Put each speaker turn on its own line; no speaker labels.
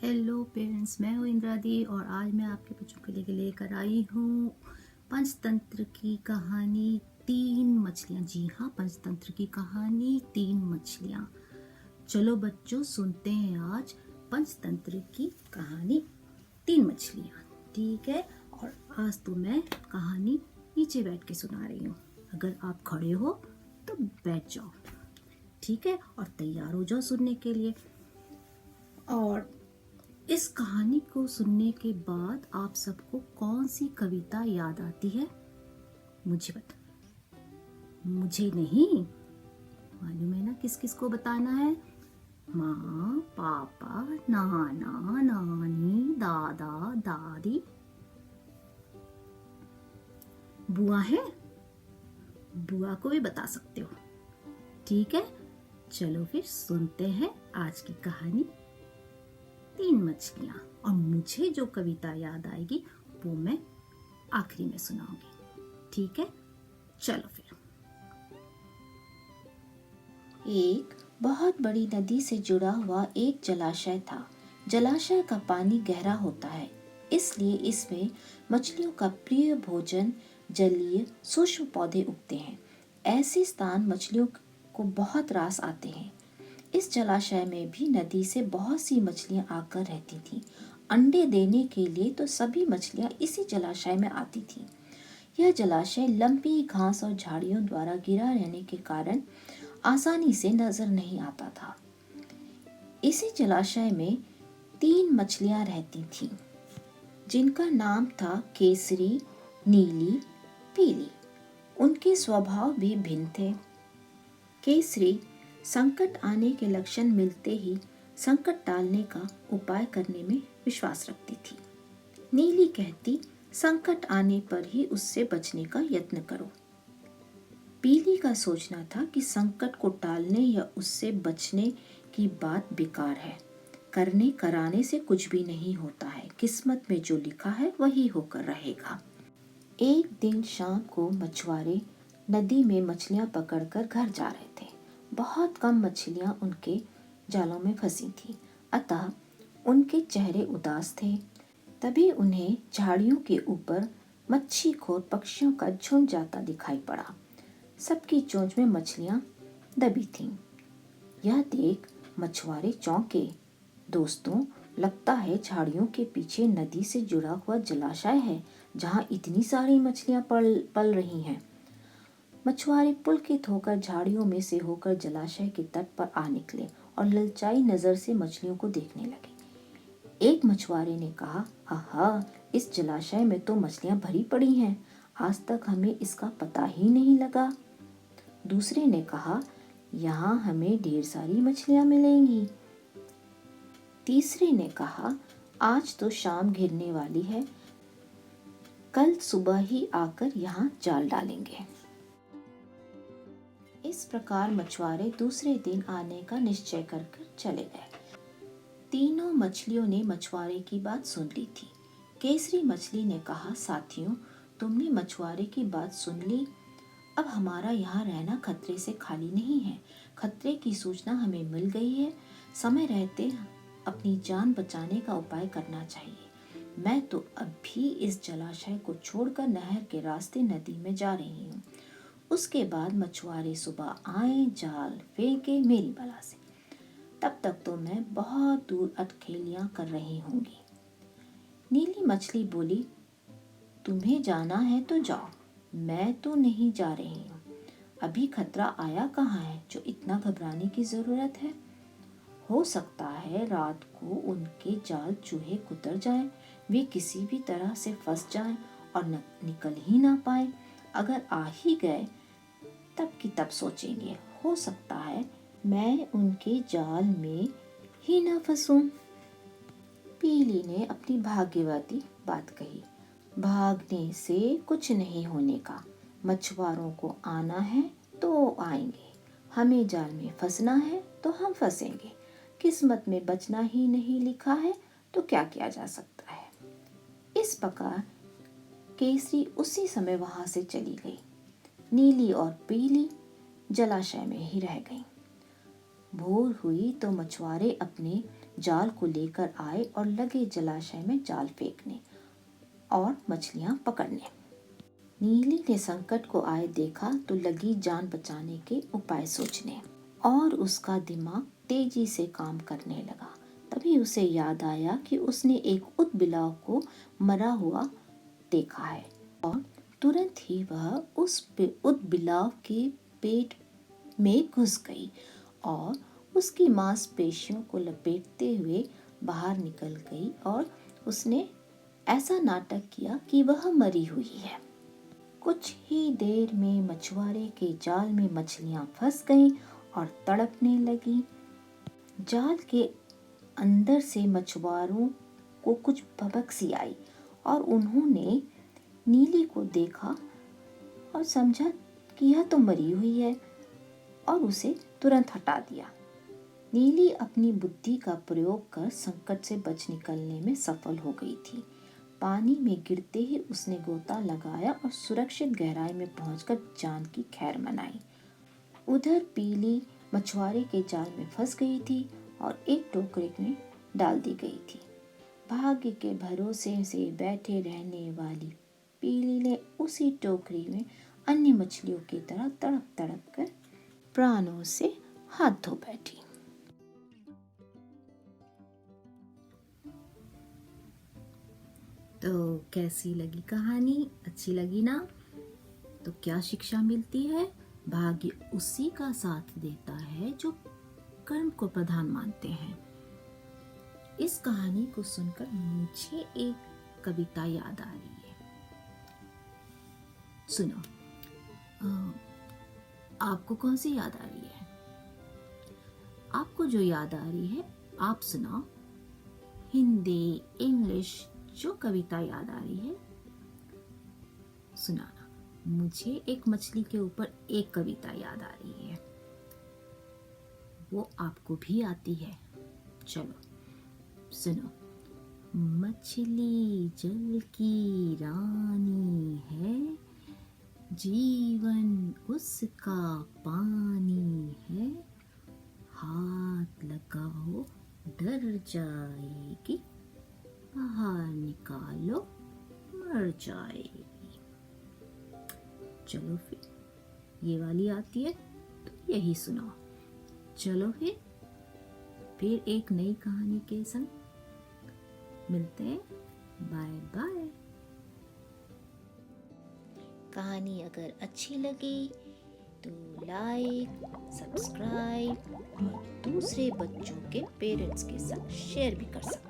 Hello parents, मैं हूँ इंदिरा दी और आज मैं आपके बच्चों के लिए लेकर आई हूँ पंचतंत्र की कहानी तीन मछलियाँ। जी हाँ, पंचतंत्र की कहानी तीन मछलियाँ। चलो बच्चों, सुनते हैं आज पंचतंत्र की कहानी तीन मछलियाँ। ठीक है, और आज तो मैं कहानी नीचे बैठ के सुना रही हूँ। अगर आप खड़े हो तो बैठ जाओ, ठीक है, और तैयार हो जाओ सुनने के लिए। और इस कहानी को सुनने के बाद आप सबको कौन सी कविता याद आती है मुझे बता। मुझे नहीं मालूम है ना किस किस को बताना है। माँ, पापा, नाना, नानी, दादा, दादी, बुआ है, बुआ को भी बता सकते हो। ठीक है, चलो फिर सुनते हैं आज की कहानी तीन मछलियाँ। और मुझे जो कविता याद आएगी वो मैं आखिरी में सुनाऊंगी। ठीक है, चलो फिर।
एक बहुत बड़ी नदी से जुड़ा हुआ एक जलाशय था। जलाशय का पानी गहरा होता है, इसलिए इसमें मछलियों का प्रिय भोजन जलीय सूक्ष्म पौधे उगते हैं। ऐसे स्थान मछलियों को बहुत रास आते हैं। इस जलाशय में भी नदी से बहुत सी मछलियां आकर रहती थीं। अंडे देने के लिए तो सभी मछलियां इसी जलाशय में आती थीं। यह जलाशय लंबी घास और झाड़ियों द्वारा घिरा रहने के कारण आसानी से नजर नहीं आता था। इसी जलाशय में तीन मछलियां रहती थीं, जिनका नाम था केसरी, नीली, पीली। उनके स्वभाव भी भिन्न थे। केसरी संकट आने के लक्षण मिलते ही संकट टालने का उपाय करने में विश्वास रखती थी। नीली कहती, संकट आने पर ही उससे बचने का यत्न करो। पीली का सोचना था कि संकट को टालने या उससे बचने की बात बेकार है। करने कराने से कुछ भी नहीं होता है। किस्मत में जो लिखा है वही होकर रहेगा। एक दिन शाम को मछुआरे नदी में मछलियां पकड़कर घर जा रहे थे। बहुत कम मछलियां उनके जालों में फंसी थीं, अतः उनके चेहरे उदास थे। तभी उन्हें झाड़ियों के ऊपर मच्छीखोर पक्षियों का झुंड जाता दिखाई पड़ा। सबकी चोंच में मछलियां दबी थीं। यह देख मछुआरे चौंके। दोस्तों, लगता है झाड़ियों के पीछे नदी से जुड़ा हुआ जलाशय है, जहां इतनी सारी मछलियां पल रही हैं। मछुआरे पुलकित होकर झाड़ियों में से होकर जलाशय के तट पर आ निकले और ललचाई नजर से मछलियों को देखने लगे। एक मछुआरे ने कहा, आहा, इस जलाशय में तो मछलियां भरी पड़ी हैं। आज तक हमें इसका पता ही नहीं लगा। दूसरे ने कहा, यहाँ हमें ढेर सारी मछलियां मिलेंगी। तीसरे ने कहा, आज तो शाम घिरने वाली है, कल सुबह ही आकर यहाँ जाल डालेंगे। इस प्रकार मछुआरे दूसरे दिन आने का निश्चय कर चले गए। तीनों मछलियों ने मछुआरे की बात सुन ली थी। केसरी मछली ने कहा, साथियों, तुमने मछुआरे की बात सुन ली। अब हमारा यहाँ रहना खतरे से खाली नहीं है। खतरे की सूचना हमें मिल गई है। समय रहते अपनी जान बचाने का उपाय करना चाहिए। मैं तो अभी इस जलाशय को छोड़कर नहर के रास्ते नदी में जा रही हूँ। उसके बाद मछुआरे सुबह आए, जाल फेंके मेरी बला से। तब तक तो मैं बहुत दूर अटखेलियां कर रही होंगी। नीली मछली बोली, तुम्हें जाना है तो जाओ, मैं तो नहीं जा रही हूँ। अभी खतरा आया कहाँ है जो इतना घबराने की जरूरत है। हो सकता है रात को उनके जाल चूहे कुतर जाएं, वे किसी भी तरह से फंस जाएं और निकल ही ना पाए। अगर आ ही गए तब की तब सोचेंगे, हो सकता है मैं उनके जाल में ही ना फंसूं। पीली ने अपनी भाग्यवती बात कही, भागने से कुछ नहीं होने का। मछुआरों को आना है तो आएंगे, हमें जाल में फंसना है तो हम फंसेंगे। किस्मत में बचना ही नहीं लिखा है तो क्या किया जा सकता है। इस प्रकार केसरी उसी समय वहां से चली गई। नीली और पीली जलाशय में ही रह गईं। भोर हुई तो मछुआरे अपने जाल को लेकर आए और लगे जलाशय में जाल फेंकने और मछलियां पकड़ने। नीली ने संकट को आए देखा तो लगी जान बचाने के उपाय सोचने और उसका दिमाग तेजी से काम करने लगा। तभी उसे याद आया कि उसने एक ऊदबिलाव को मरा हुआ देखा है और तुरंत ही वह उस ऊदबिलाव के पेट में घुस गई और उसकी मांसपेशियों को लपेटते हुए बाहर निकल गई और उसने ऐसा नाटक किया कि वह मरी हुई है। कुछ ही देर में मछुआरे के जाल में मछलियां फंस गईं और तड़पने लगी। जाल के अंदर से मछुआरों को कुछ भभक सी आई और उन्होंने नीली को देखा और समझा कि यह तो मरी हुई है और उसे तुरंत हटा दिया। नीली अपनी बुद्धि का प्रयोग कर संकट से बच निकलने में सफल हो गई थी। पानी में गिरते ही उसने गोता लगाया और सुरक्षित गहराई में पहुंचकर जान की खैर मनाई। उधर पीली मछुआरे के जाल में फंस गई थी और एक टोकरी में डाल दी गई थी। भाग्य के भरोसे से बैठे रहने वाली पीली ने उसी टोकरी में अन्य मछलियों की तरह तड़प तड़प कर प्राणों से हाथ धो बैठी।
तो कैसी लगी कहानी? अच्छी लगी ना? तो क्या शिक्षा मिलती है? भाग्य उसी का साथ देता है जो कर्म को प्रधान मानते हैं। इस कहानी को सुनकर मुझे एक कविता याद आ रही है। सुनो। आपको कौन सी याद आ रही है? आपको जो याद आ रही है आप सुनाओ। हिंदी, इंग्लिश, जो कविता याद आ रही है सुनाना। मुझे एक मछली के ऊपर एक कविता याद आ रही है, वो आपको भी आती है। चलो सुनो। मछली जल की रानी है, जीवन उसका पानी है, हाथ लगाओ डर जाएगी, बाहर निकालो मर जाएगी। चलो फिर, ये वाली आती है तो यही सुनाओ। चलो फिर एक नई कहानी के संग मिलते हैं। Bye bye.
कहानी अगर अच्छी लगी तो लाइक, सब्सक्राइब और दूसरे बच्चों के पेरेंट्स के साथ शेयर भी कर सकते हैं।